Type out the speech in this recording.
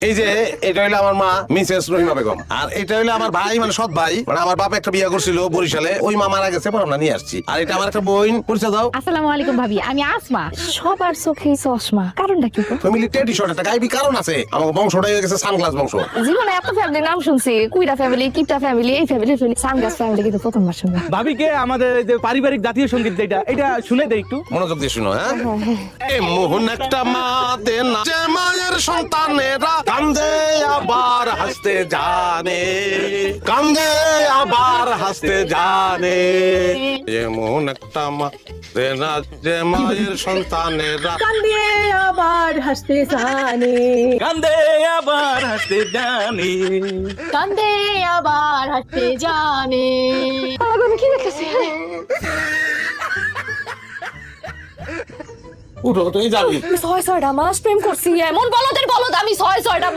এই যে এটা হইলো আমার মা মিসেস রহিমা বেগম, আর এটা হইলো আমার ভাই মানে সৎ ভাই, মানে আমার বাপ একটা বিয়ে করছিল বরিশালে, ওই মা মারা গেছে, পর আমরা নিয়ে আসছি। আর এটা আমার একটা বোন, পরিচয় দাও। আসসালামু আলাইকুম ভাবি, আমি আসমা। সবার চোখেই চশমা, কারণটা কি গো? ফ্যামিলি ট্র্যাডিশন একটা গাইবি কারণ আছে, আমার বংশটাই হয়ে গেছে সানগ্লাস বংশ। জীবনে এত ফ্যামিলির নাম শুনছি, কুইরা ফ্যামিলি, কিপটা ফ্যামিলি, এই ফ্যামিলি, সানগাস ফ্যামিলি, কিন্তু প্রথমবার শুনলাম। ভাবিকে আমাদের এই যে পারিবারিক জাতীয় সঙ্গীত যেটা, এটা শুনে দেই একটু। মনোযোগ দিয়ে শুনো। হ্যাঁ, এ মোহন একটা মা দেন যে মায়ের সন্তানেরা কান্দে আবার হাসতে জানে, কান্দে আবার হাসতে জানে। এমন একটা মা দেন যে মায়ের সন্তানেরা কান্দে আবার হাসতে জানে, কান্দে আবার হাসতে জানি। কান্দে আবার হাসতে জানে। আমি কি দেখতেছি? উঠো, তুই যাবি। ছয়টা মাস প্রেম করছি, এমন বলদের বলদ আমি 6-6টা